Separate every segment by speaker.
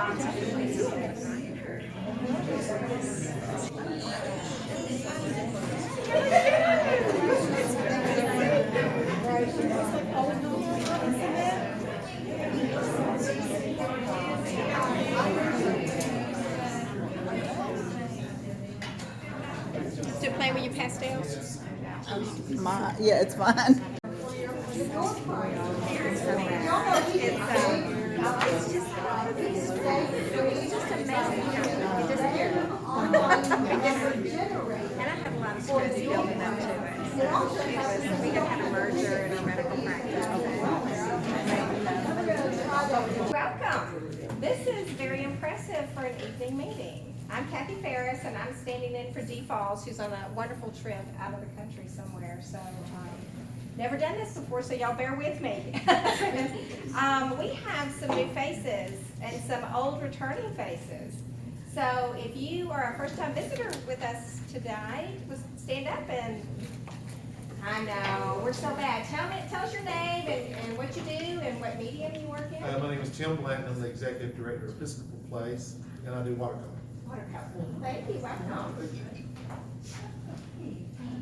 Speaker 1: Still playing with your pastels?
Speaker 2: Yeah, it's fine.
Speaker 1: It's just amazing. It just and I have a lot of stress building up to it. We had a merger in our medical practice. Welcome. This is very impressive for an evening meeting. I'm Kathy Ferris, and I'm standing in for Dee Falls, who's on a wonderful trip out of the country somewhere. So, never done this before, so y'all bear with me. We have some new faces and some old returning faces. So, if you are a first-time visitor with us tonight, stand up and I know, we're so bad. Tell us your name and what you do and what medium you work in.
Speaker 3: My name is Tim Blanton. I'm the Executive Director of Episcopal Place, and I do watercolor.
Speaker 1: Watercolor. Thank you. Welcome.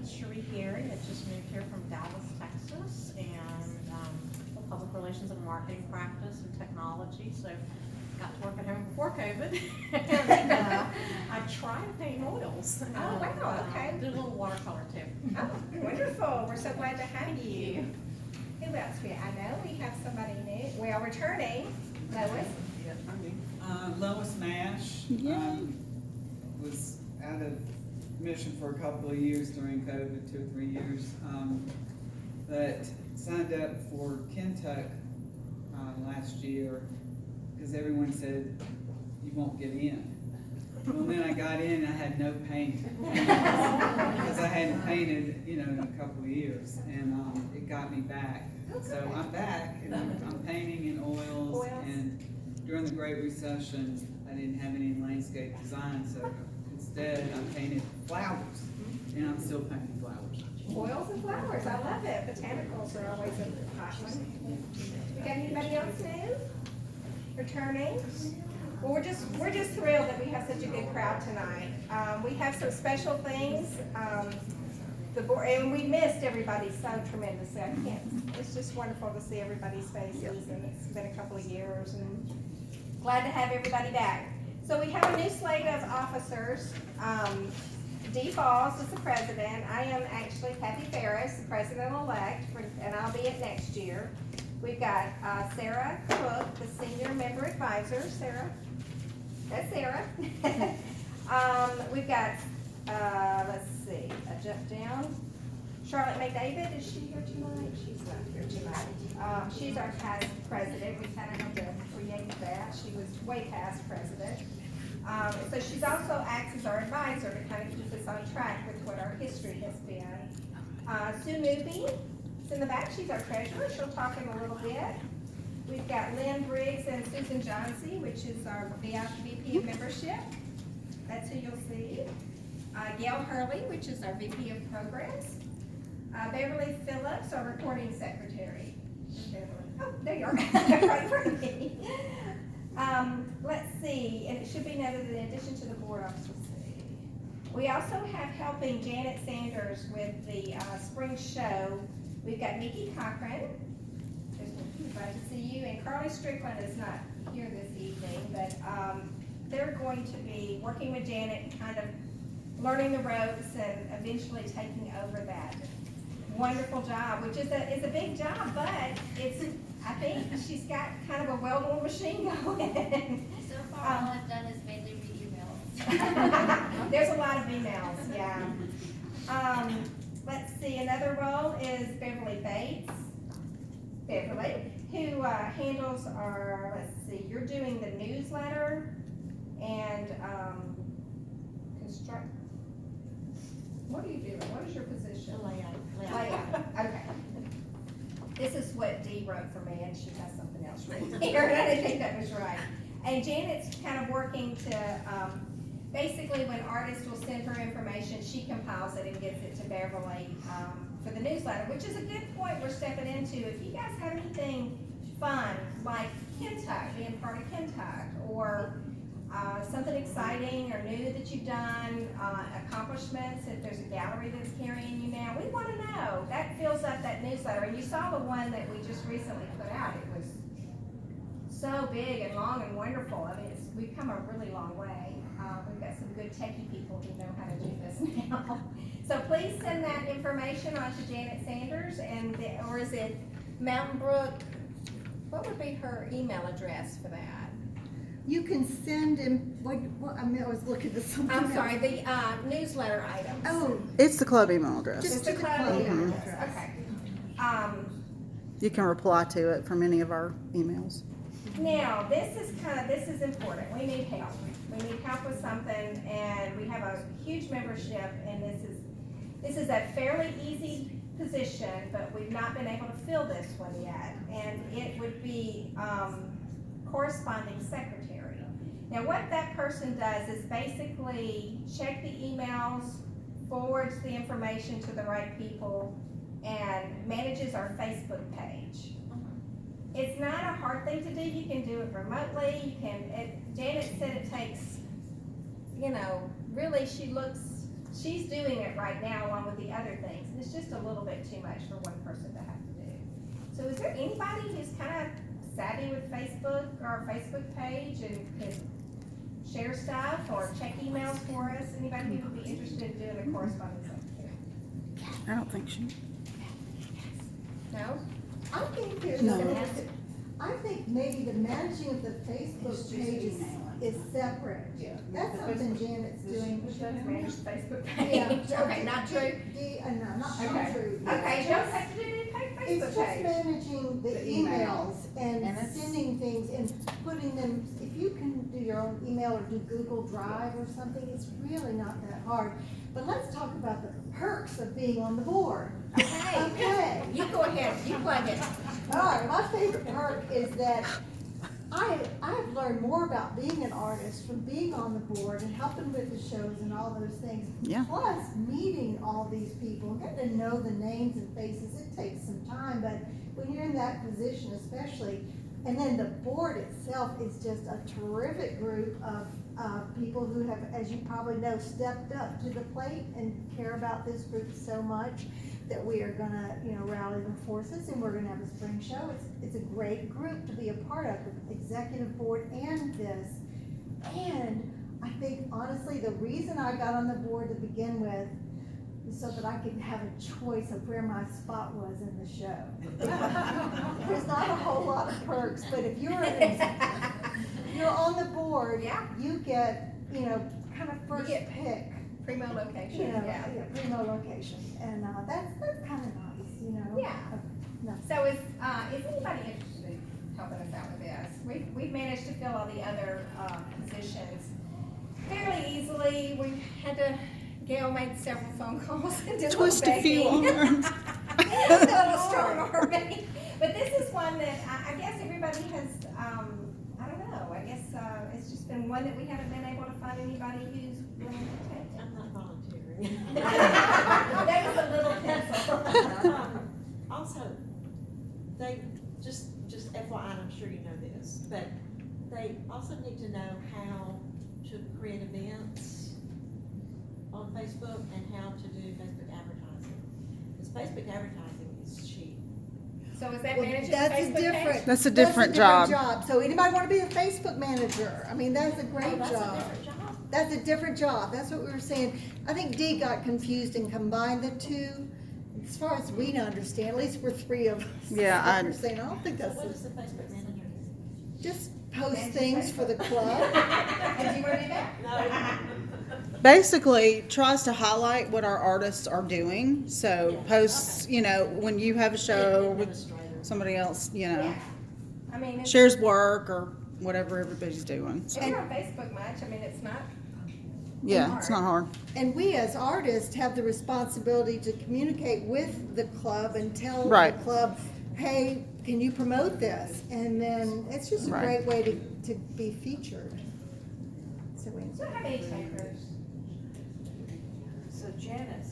Speaker 4: Cherie Gary, I just moved here from Dallas, Texas, and public relations and marketing practice and technology, so got to work at home before COVID. And, I try to paint oils.
Speaker 1: Oh, wow, okay.
Speaker 4: Do a little watercolor too.
Speaker 1: Oh, wonderful. We're so glad to have you. Who else? I know we have somebody new. Well, returning. Lois.
Speaker 5: Lois Nash.
Speaker 2: Yay.
Speaker 5: Was out of mission for a couple of years during COVID, 2 or 3 years. But signed up for Kentuck last year because everyone said you won't get in. Well, then I got in and I had no paint because I hadn't painted, in a couple of years, and it got me back. So I'm back and I'm painting in oils. And during the Great Recession, I didn't have any landscape design, so instead I painted flowers, and I'm still painting flowers.
Speaker 1: Oils and flowers. I love it. Botanicals are always a hot one. We got anybody else new? Returning? Well, we're just thrilled that we have such a good crowd tonight. We have some special things. The board, and we missed everybody so tremendously. It's just wonderful to see everybody's faces, and it's been a couple of years, and glad to have everybody back. So we have a new slate of officers. Dee Falls is the president. I am actually Kathy Ferris, the president-elect, and I'll be it next year. We've got Sarah Cook, the senior member advisor. Sarah, that's Sarah. We've got, let's see, I jumped down. Charlotte McDavid, is she here tonight? She's not here tonight. She's our past president. We kind of had to create that. She was way past president. So she's also acts as our advisor to kind of keep us on track with what our history has been. Sue Newby is in the back. She's our treasurer. She'll talk in a little bit. We've got Lynn Briggs and Susan Johnsey, which is our VP of membership. That's who you'll see. Gail Hurley, which is our VP of programs. Beverly Phillips, our recording secretary. Oh, there you are, right in front of me. Let's see, and it should be noted that in addition to the board officers, we also have helping Janet Sanders with the spring show. We've got Nikki Cochran. Glad to see you. And Carly Strickland is not here this evening, but they're going to be working with Janet, kind of learning the ropes and eventually taking over that wonderful job, which is a big job, but I think she's got kind of a well-oiled machine going.
Speaker 6: So far, all I've done is mainly read emails.
Speaker 1: There's a lot of emails, yeah. Let's see, another role is Beverly Bates. Beverly, who handles our, let's see, you're doing the newsletter and construct. What are you doing? What is your position? Layout. Okay. This is what Dee wrote for me, and she has something else written here, and I didn't think that was right. And Janet's kind of working to, basically when artists will send her information, she compiles it and gets it to Beverly for the newsletter, which is a good point we're stepping into. If you guys have anything fun, like Kentuck, being part of Kentuck, or something exciting or new that you've done, accomplishments, if there's a gallery that's carrying you now, we want to know. That fills up that newsletter, and you saw the one that we just recently put out. It was so big and long and wonderful. I mean, we've come a really long way. We've got some good techie people who know how to do this now. So please send that information on to Janet Sanders, or is it Mountain Brook? What would be her email address for that?
Speaker 7: You can send him, I mean, I was looking at something
Speaker 1: I'm
Speaker 7: else.
Speaker 1: sorry, the newsletter items.
Speaker 7: Oh,
Speaker 2: It's the club email address.
Speaker 1: Just the club
Speaker 7: club
Speaker 1: email
Speaker 7: email
Speaker 1: address,
Speaker 7: address.
Speaker 1: okay.
Speaker 2: You can reply to it from any of our emails.
Speaker 1: Now, this is important. We need help. We need help with something, and we have a huge membership, and this is a fairly easy position, but we've not been able to fill this one yet. And it would be corresponding secretary. Now, what that person does is basically check the emails, forwards the information to the right people, and manages our Facebook page. It's not a hard thing to do. You can do it remotely. Janet said it takes, really she's doing it right now along with the other things. And it's just a little bit too much for one person to have to do. So is there anybody who's kind of savvy with Facebook or our Facebook page and can share stuff or check emails for us? Anybody who would be interested in doing a correspondence secretary?
Speaker 2: I don't think she.
Speaker 1: No?
Speaker 7: I think there's,
Speaker 2: No.
Speaker 7: I think maybe the managing of the Facebook page is separate. That's something Janet's doing.
Speaker 1: Manage Facebook
Speaker 7: Yeah.
Speaker 1: page. Okay, not true.
Speaker 7: No, not
Speaker 1: Okay.
Speaker 7: true.
Speaker 1: Okay,
Speaker 7: It's
Speaker 1: don't
Speaker 7: just-
Speaker 1: have to do the Facebook
Speaker 7: It's just
Speaker 1: page.
Speaker 7: managing the emails and
Speaker 2: it's-
Speaker 7: sending things and putting them, if you can do your own email or do Google Drive or something, it's really not that hard. But let's talk about the perks of being on the board.
Speaker 1: Okay.
Speaker 7: Okay.
Speaker 1: You go ahead, you plug it.
Speaker 7: All right, my favorite perk is that I've learned more about being an artist from being on the board and helping with the shows and all those things.
Speaker 2: Yeah.
Speaker 7: Plus, meeting all these people, getting to know the names and faces, it takes some time, but when you're in that position especially, and then the board itself is just a terrific group of people who have, as you probably know, stepped up to the plate and care about this group so much that we are gonna, rally the forces, and we're gonna have a spring show. It's a great group to be a part of, the executive board and this. And I think honestly, the reason I got on the board to begin with is so that I could have a choice of where my spot was in the show. There's not a whole lot of perks, but if you're on the board,
Speaker 1: Yeah.
Speaker 7: you get, kind of first
Speaker 1: get
Speaker 7: pick.
Speaker 1: Primo location, yeah.
Speaker 7: Primo location, and that's kind of nice,
Speaker 1: Yeah.
Speaker 7: No.
Speaker 1: So is anybody interested in helping us out with this? We've managed to fill all the other positions fairly easily. Gail made several phone calls and did
Speaker 2: Twist a few
Speaker 1: begging.
Speaker 2: arms.
Speaker 1: A little strong army. But this is one that I guess everybody has, I don't know, I guess it's just been one that we haven't been able to find anybody who's willing to take it.
Speaker 8: I'm not volunteering.
Speaker 1: That was a little pencil.
Speaker 8: Also, they, just FYI, and I'm sure you know this, but they also need to know how to create events on Facebook and how to do Facebook advertising. Because Facebook advertising is cheap.
Speaker 1: So is that
Speaker 7: Well,
Speaker 1: managing
Speaker 7: that's a
Speaker 1: Facebook
Speaker 7: different-
Speaker 1: page?
Speaker 2: That's a different job.
Speaker 7: So anybody want to be a Facebook manager? I mean, that's a great
Speaker 8: Oh, that's a
Speaker 7: job.
Speaker 8: different job.
Speaker 7: That's a different job. That's what we were saying. I think Dee got confused and combined the two. As far as we understand, at least we're three of us.
Speaker 2: Yeah,
Speaker 7: That's what
Speaker 2: I-
Speaker 7: we're saying. I don't think
Speaker 8: So
Speaker 7: that's,
Speaker 8: what does the Facebook manager do?
Speaker 7: just post
Speaker 1: Manage
Speaker 7: things for the club.
Speaker 1: And do you want to do that?
Speaker 8: No.
Speaker 2: Basically, tries to highlight what our artists are doing. So
Speaker 8: Yeah.
Speaker 2: posts, when you have a show with
Speaker 8: Administrator.
Speaker 2: somebody else,
Speaker 1: Yeah. I mean, it's,
Speaker 2: shares work or whatever everybody's doing. So,
Speaker 1: if you're on Facebook much, I mean, it's not.
Speaker 2: yeah, it's not hard.
Speaker 7: And we as artists have the responsibility to communicate with the club and tell
Speaker 2: Right.
Speaker 7: the club, hey, can you promote this? And then it's just a
Speaker 2: Right.
Speaker 7: great way to be featured. So we.
Speaker 1: So how many takers?
Speaker 9: So Janet's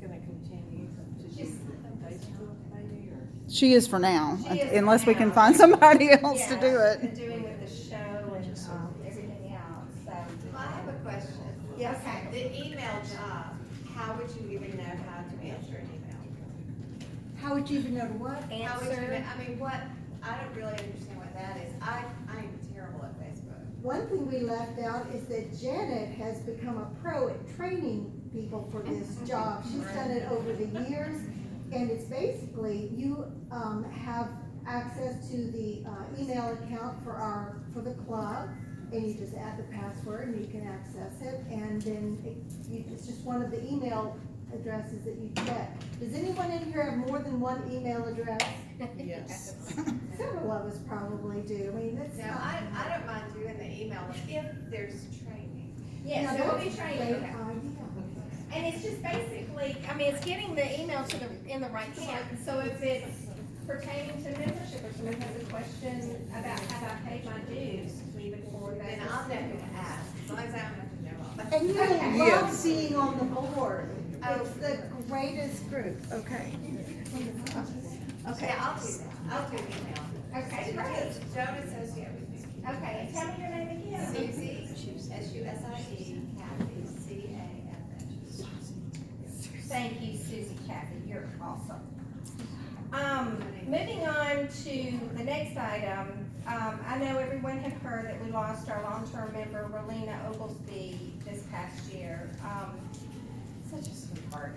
Speaker 9: gonna continue to
Speaker 1: She's-
Speaker 9: do Facebook maybe, or?
Speaker 2: She is for now,
Speaker 1: She is for
Speaker 2: unless we can
Speaker 1: now.
Speaker 2: find somebody else to do
Speaker 1: Yeah,
Speaker 2: it.
Speaker 1: and doing with the show and, everything else, so.
Speaker 9: Well, I have a question.
Speaker 1: Yes.
Speaker 9: Okay, the email job, how would you even know how to answer an email?
Speaker 7: How would you even know to what?
Speaker 9: How would you,
Speaker 1: Answer.
Speaker 9: I mean, what, I don't really understand what that is. I'm terrible at Facebook.
Speaker 7: One thing we left out is that Janet has become a pro at training people for this job. She's done it over the years, and it's basically, you, have access to the, email account for the club, and you just add the password and you can access it, and then it's just one of the email addresses that you check. Does anyone in here have more than one email address?
Speaker 2: Yes.
Speaker 7: Several of us probably do. I mean, that's
Speaker 9: Now,
Speaker 7: not.
Speaker 9: I don't mind doing the email if there's training.
Speaker 1: Yes,
Speaker 7: Now,
Speaker 1: there will
Speaker 7: that's
Speaker 1: be
Speaker 7: a
Speaker 1: training
Speaker 7: great
Speaker 1: for that.
Speaker 7: idea.
Speaker 1: And it's just basically, I mean, it's getting the email in the right hand. So if it's pertaining to membership or someone has a question about how I paid my dues, we would forward that.
Speaker 9: Then I'm not gonna ask, as long as I don't have to know all that.
Speaker 7: And you will
Speaker 2: Yes.
Speaker 7: love being on the board. It's the greatest group, okay.
Speaker 1: Okay.
Speaker 9: Yeah, I'll do that. I'll do email.
Speaker 1: Okay, great.
Speaker 9: Don't associate with me.
Speaker 1: Okay, and tell me your name again.
Speaker 9: Susie, S-U-S-I-E, Kathy, C-A-F-H.
Speaker 1: Thank you, Susie Kathy, you're awesome. Moving on to the next item, I know everyone had heard that we lost our long-term member, Rolena Oglesby, this past year. Such a sweetheart.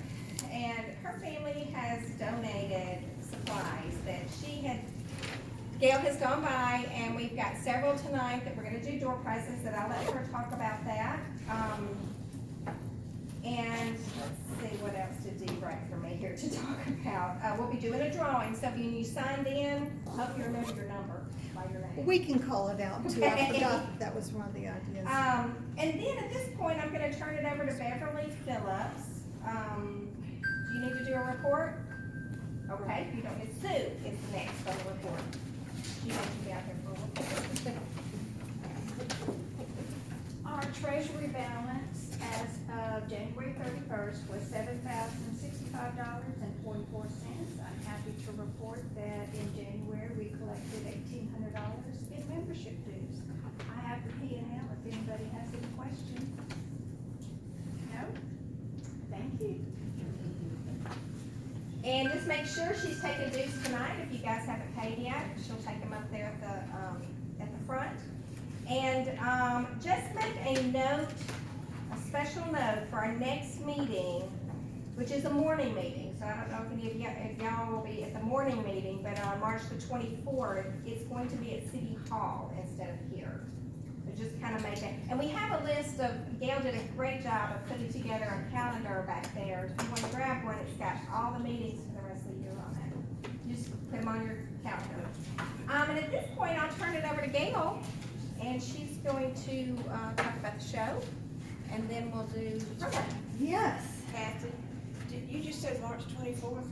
Speaker 1: And her family has donated supplies that she had, Gail has gone by, and we've got several tonight that we're gonna do door prizes that I'll let her talk about that. And let's see, what else did Dee write for me here to talk about? We'll be doing a drawing, so when you signed in, hope you remember your number by your name.
Speaker 7: We can call it out too. I
Speaker 1: Okay.
Speaker 7: forgot that was one of the ideas.
Speaker 1: And then at this point, I'm gonna turn it over to Beverly Phillips. Do you need to do a report? Okay, if you don't, it's Sue is the next on the report. She has to be out there for a report.
Speaker 10: Our treasury balance as of January 31st was $7,065.44. I'm happy to report that in January, we collected $1,800 in membership dues. I have the P&L if anybody has any questions. No? Thank you.
Speaker 1: And just make sure she's taking dues tonight. If you guys haven't paid yet, she'll take them up there at the front. And, just make a note, a special note for our next meeting, which is a morning meeting. So I don't know if any of y'all will be at the morning meeting, but on March the 24th, it's going to be at City Hall instead of here. So just kind of make it, and we have a list of, Gail did a great job of putting together a calendar back there. If you want to grab one, it's got all the meetings for the rest of the year on it. Just put them on your calendar. And at this point, I'll turn it over to Gail, and she's going to, talk about the show, and then we'll do the program.
Speaker 7: Yes.
Speaker 8: Kathy, you just said March 24th,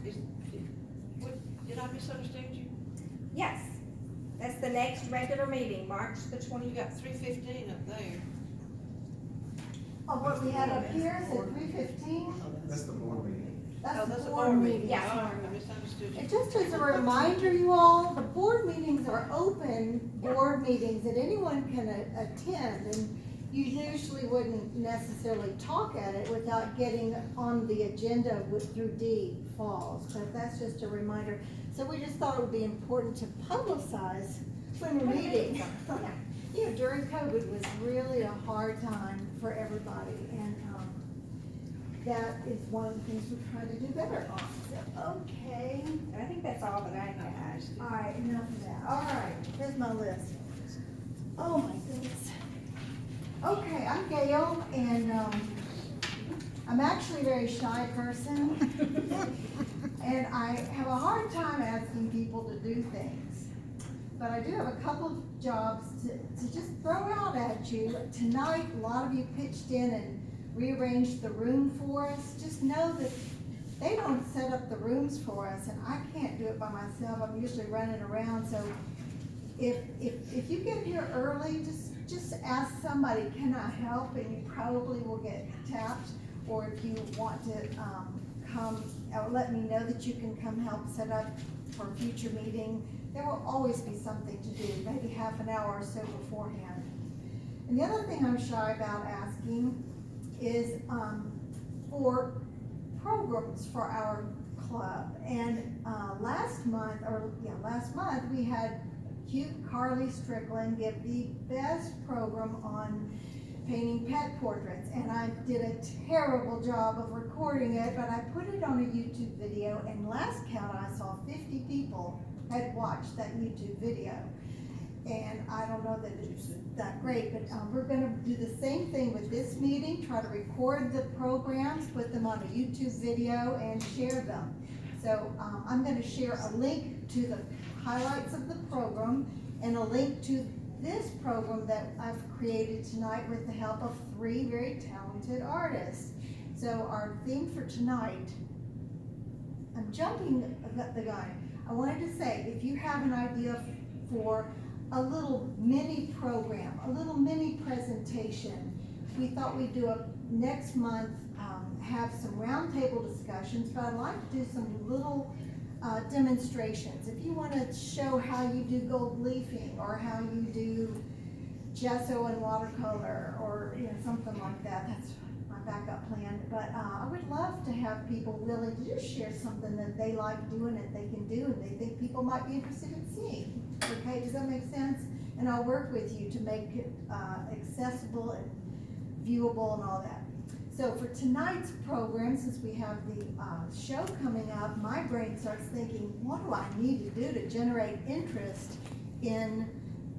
Speaker 8: did I misunderstand you?
Speaker 1: Yes, that's the next regular meeting, March the
Speaker 8: You
Speaker 1: 20th.
Speaker 8: got 3:15 up there.
Speaker 7: Oh, what we had up here is at 3:15?
Speaker 3: That's the board meeting.
Speaker 7: That's
Speaker 8: That's
Speaker 7: the
Speaker 8: a
Speaker 7: board meeting.
Speaker 1: Yeah.
Speaker 8: Sorry, I misunderstood you.
Speaker 7: And just as a reminder, you all, the board meetings are open board meetings that anyone can attend. And you usually wouldn't necessarily talk at it without getting on the agenda through D Falls. But that's just a reminder. So we just thought it would be important to publicize when we're meeting. You know, during COVID was really a hard time for everybody. And that is one of the things we're trying to do better on. So, okay.
Speaker 1: And I think that's all that I had.
Speaker 7: All right, enough of that. All right, here's my list. Oh, my goodness. Okay, I'm Gail, and I'm actually a very shy person. And I have a hard time asking people to do things. But I do have a couple of jobs to just throw out at you. Tonight, a lot of you pitched in and rearranged the room for us. Just know that they don't set up the rooms for us, and I can't do it by myself. I'm usually running around, so if you get here early, just ask somebody, can I help? And you probably will get tapped, or if you want to come let me know that you can come help set up for a future meeting. There will always be something to do, maybe half an hour or so beforehand. And the other thing I'm shy about asking is, for programs for our club. And, last month, we had cute Carly Strickland give the best program on painting pet portraits, and I did a terrible job of recording it, but I put it on a YouTube video, and last count I saw 50 people had watched that YouTube video. And I don't know that it's that great, but we're gonna do the same thing with this meeting, try to record the programs, put them on a YouTube video, and share them. So I'm gonna share a link to the highlights of the program and a link to this program that I've created tonight with the help of 3 very talented artists. So our theme for tonight, I'm jumping the gun. I wanted to say, if you have an idea for a little mini program, a little mini presentation, we thought we'd do a next month, have some roundtable discussions, but I'd like to do some little demonstrations. If you want to show how you do gold leafing, or how you do gesso and watercolor, or something like that, that's my backup plan. But I would love to have people willing to just share something that they like doing, that they can do, and they think people might be interested in seeing. Okay, does that make sense? And I'll work with you to make it accessible and viewable and all that. So for tonight's program, since we have the show coming up, my brain starts thinking, what do I need to do to generate interest in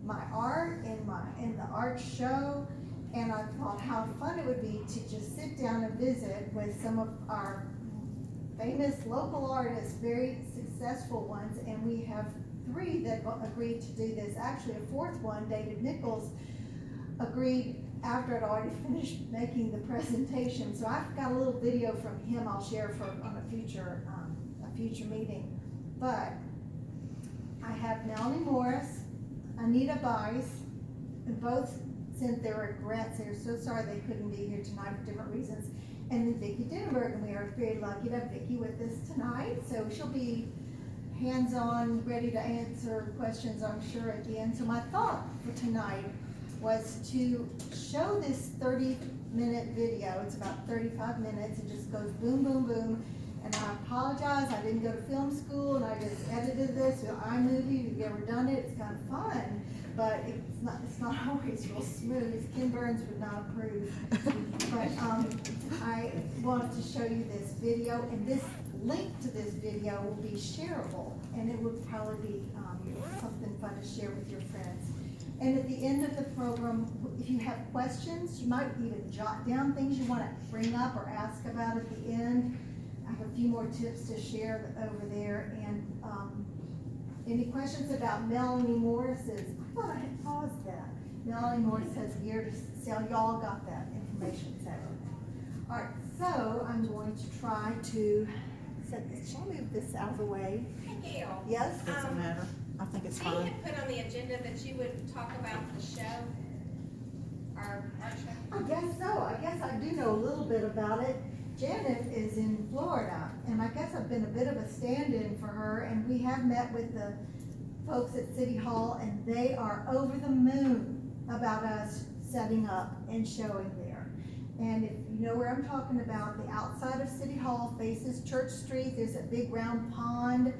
Speaker 7: my art, in the art show? And I thought how fun it would be to just sit down and visit with some of our famous local artists, very successful ones, and we have 3 that agreed to do this. Actually, a 4th one, David Nichols, agreed after I'd already finished making the presentation. So I've got a little video from him I'll share on a future meeting. But I have Melanie Morris, Anita Bice, and both sent their regrets. They're so sorry they couldn't be here tonight for different reasons. And then Vicki Denenberg, and we are very lucky to have Vicki with us tonight. So she'll be hands-on, ready to answer questions, I'm sure, at the end. So my thought for tonight was to show this 30-minute video. It's about 35 minutes. It just goes boom, boom, boom. And I apologize, I didn't go to film school, and I just edited this with iMovie. If you've ever done it, it's kind of fun, but it's not always real smooth. Ken Burns would not approve. But I wanted to show you this video, and this link to this video will be shareable, and it would probably be something fun to share with your friends. And at the end of the program, if you have questions, you might even jot down things you want to bring up or ask about at the end. I have a few more tips to share over there. And any questions about Melanie Morris's? I thought I had paused that. Melanie Morris has gear to sell. Y'all got that information set. All right, so I'm going to try to set this. Shall I move this out of the way?
Speaker 1: Hey, Gail.
Speaker 7: Yes?
Speaker 2: Doesn't matter. I think it's
Speaker 1: We
Speaker 2: fine.
Speaker 1: had put on the agenda that you would talk about the show, our show.
Speaker 7: I guess so. I guess I do know a little bit about it. Janet is in Florida, and I guess I've been a bit of a stand-in for her, and we have met with the folks at City Hall, and they are over the moon about us setting up and showing there. And if you know where I'm talking about, the outside of City Hall faces Church Street. There's a big round pond,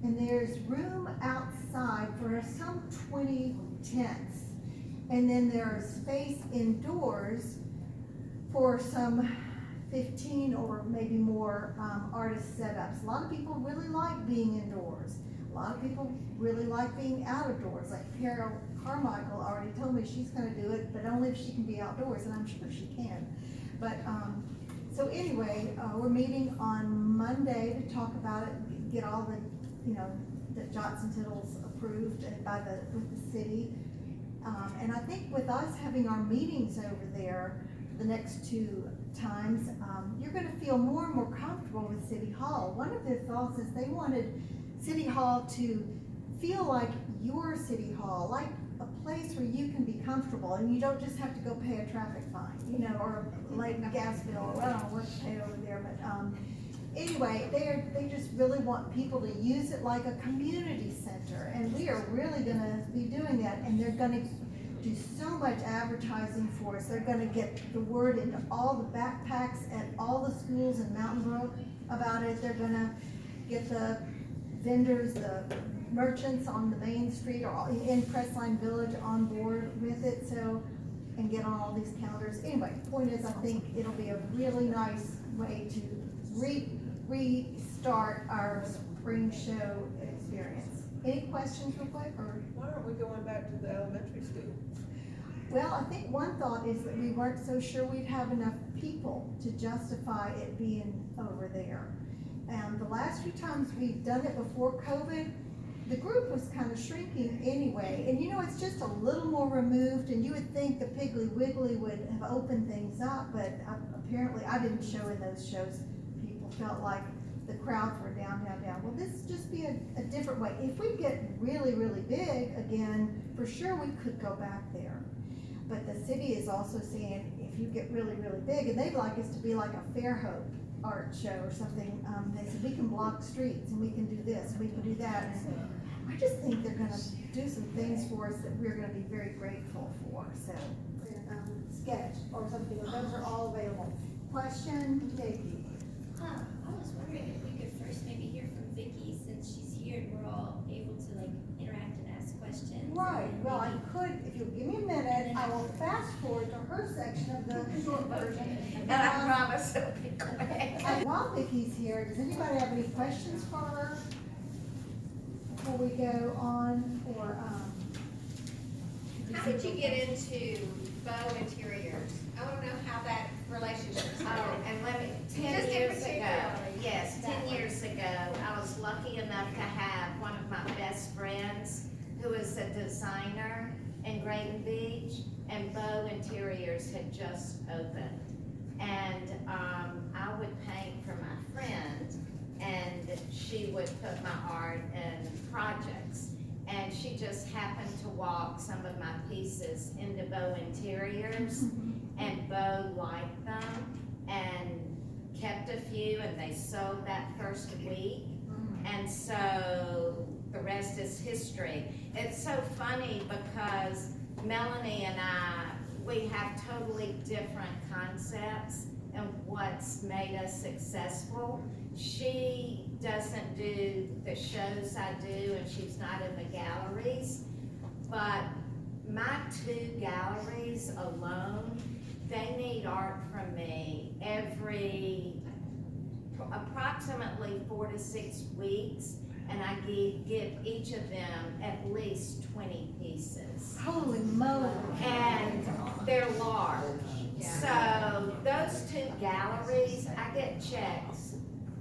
Speaker 7: and there's room outside for some 20 tents. And then there's space indoors for some 15 or maybe more artist setups. A lot of people really like being indoors. A lot of people really like being out of doors. Like Carol Carmichael already told me she's gonna do it, but only if she can be outdoors, and I'm sure she can. But, so anyway, we're meeting on Monday to talk about it, get all the, the jots and tittles approved with the city. And I think with us having our meetings over there the next 2 times, you're gonna feel more and more comfortable with City Hall. One of their thoughts is they wanted City Hall to feel like your City Hall, like a place where you can be comfortable and you don't just have to go pay a traffic fine, or late gas bill, or I don't know what to pay over there, but Anyway, they just really want people to use it like a community center, and we are really gonna be doing that, and they're gonna do so much advertising for us. They're gonna get the word into all the backpacks at all the schools in Mountain Brook about it. They're gonna get the vendors, the merchants on the main street or in Crestline Village on board with it, so, and get on all these calendars. Anyway, point is, I think it'll be a really nice way to restart our spring show experience. Any questions real quick, or?
Speaker 11: Why aren't we going back to the elementary school?
Speaker 7: Well, I think one thought is that we weren't so sure we'd have enough people to justify it being over there. And the last few times we've done it before COVID, the group was kind of shrinking anyway. And you know, it's just a little more removed, and you would think the Piggly Wiggly would have opened things up, but apparently I didn't show in those shows. People felt like the crowds were down. Well, this just be a different way. If we get really, really big again, for sure we could go back there. But the city is also saying, if you get really, really big, and they'd like us to be like a Fairhope art show or something, they said we can block streets and we can do this, and we can do that. And I just think they're gonna do some things for us that we're gonna be very grateful for, so. Sketch or something, those are all available. Question, Vicki?
Speaker 6: I was wondering if we could first maybe hear from Vicki, since she's here and we're all able to like interact and ask questions.
Speaker 7: Right,
Speaker 6: And
Speaker 7: well, I
Speaker 6: maybe-
Speaker 7: could, if you'll give me a minute, I will fast forward to her section of the short version.
Speaker 9: And I promise it'll be quick.
Speaker 7: And while Vicki's here, does anybody have any questions for her? Before we go on, or,
Speaker 1: How did you get into bow interiors? I wanna know how that relationship started.
Speaker 9: Oh, and let me,
Speaker 1: Just
Speaker 9: 10
Speaker 1: in
Speaker 9: years ago,
Speaker 1: particularly.
Speaker 9: yes,
Speaker 1: That
Speaker 9: 10
Speaker 1: one.
Speaker 9: years ago, I was lucky enough to have one of my best friends who is a designer in Grayton Beach, and Bow Interiors had just opened. And I would paint for my friend, and she would put my art in projects. And she just happened to walk some of my pieces into Bow Interiors, and Bo liked them and kept a few, and they sold that first week. And so the rest is history. It's so funny because Melanie and I, we have totally different concepts and what's made us successful. She doesn't do the shows I do, and she's not in the galleries, but my 2 galleries alone, they need art from me every approximately 4 to 6 weeks, and I give each of them at least 20 pieces.
Speaker 7: holy moly.
Speaker 9: And they're large. So those 2 galleries, I get checks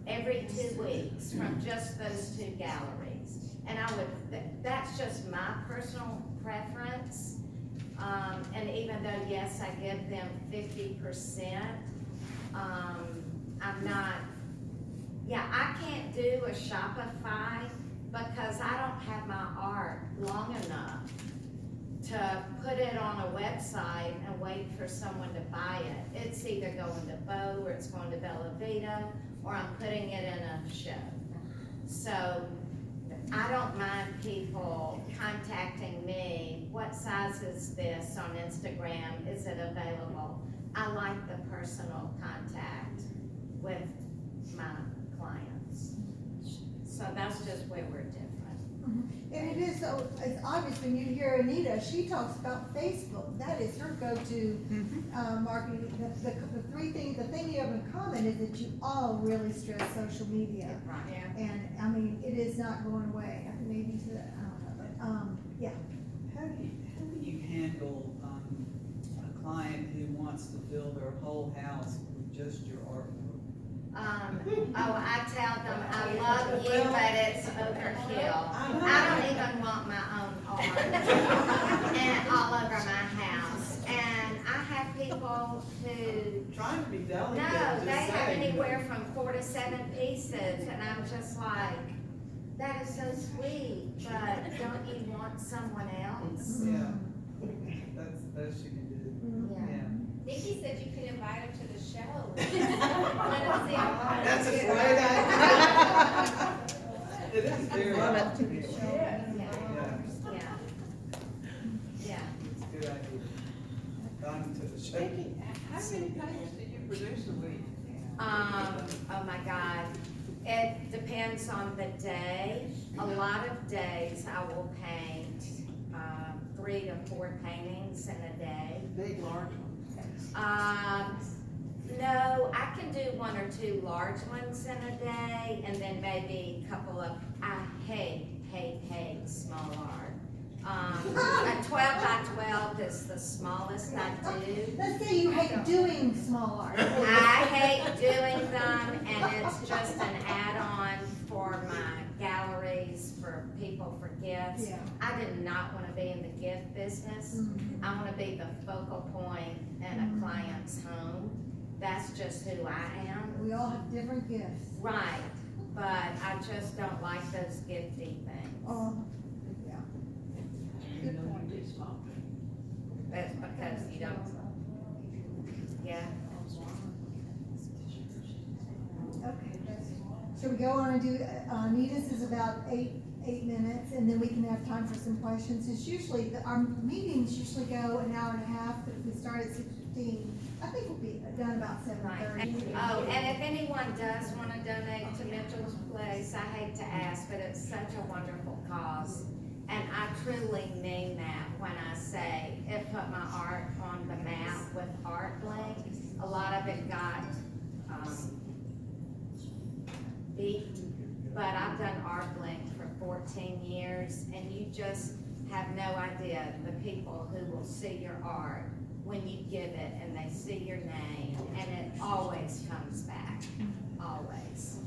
Speaker 9: every 2 weeks from just those 2 galleries. And I would, that's just my personal preference. And even though, yes, I give them 50%, I'm not, I can't do a Shopify because I don't have my art long enough to put it on a website and wait for someone to buy it. It's either going to Bo, or it's going to Bella Vita, or I'm putting it in a show. So I don't mind people contacting me, what size is this on Instagram, is it available? I like the personal contact with my clients. So that's just where we're different.
Speaker 7: And it is, so it's obvious when you hear Anita, she talks about Facebook. That is her go-to marketing. The 3 things, the thing you have in common is that you all really stress social media.
Speaker 9: Right.
Speaker 7: And, I mean, it is not going away. I think maybe, I don't know, but, yeah.
Speaker 5: How do you handle, a client who wants to fill their whole house with just your artwork?
Speaker 9: I tell them, I love you, but it's overkill. I don't even want my own art and all over my house. And I have people who,
Speaker 5: Trying to be delicate,
Speaker 9: no,
Speaker 5: just
Speaker 9: they have
Speaker 5: saying.
Speaker 9: anywhere from 4 to 7 pieces, and I'm just like, that is so sweet, but don't you want someone else?
Speaker 5: Yeah, that's best you can do,
Speaker 9: Yeah.
Speaker 5: yeah.
Speaker 6: Vicky said you could invite her to the show. Let us see how-
Speaker 5: That's a great idea. It is very.
Speaker 2: Love it.
Speaker 6: Yeah.
Speaker 9: Yeah. Yeah.
Speaker 5: It's a good idea. Done to the show.
Speaker 11: Vicky, how many pages do you produce a week?
Speaker 9: Oh my God. It depends on the day. A lot of days I will paint, 3 to 4 paintings in a day.
Speaker 11: Big, large ones.
Speaker 9: No, I can do 1 or 2 large ones in a day, and then maybe a couple of, I hate small art. A 12 by 12 is the smallest I do.
Speaker 7: Let's say you hate doing small art.
Speaker 9: I hate doing them, and it's just an add-on for my galleries, for people for gifts.
Speaker 7: Yeah.
Speaker 9: I do not want to be in the gift business. I want to be the focal point in a client's home. That's just who I am.
Speaker 7: We all have different gifts.
Speaker 9: Right, but I just don't like those gifty things.
Speaker 7: Oh, yeah.
Speaker 11: Good point, too small.
Speaker 9: That's because you don't, yeah.
Speaker 7: Okay. Should we go on and do, Nita's is about eight minutes, and then we can have time for some questions. It's usually, our meetings usually go an hour and a half, but if we start at 6:15, I think we'll be done about 7:30.
Speaker 9: Oh, and if anyone does want to donate to Mitchell's Place, I hate to ask, but it's such a wonderful cause. And I truly mean that when I say it put my art on the map with Art Blink. A lot of it got, beaten, but I've done Art Blink for 14 years, and you just have no idea the people who will see your art when you give it and they see your name, and it always comes back, always.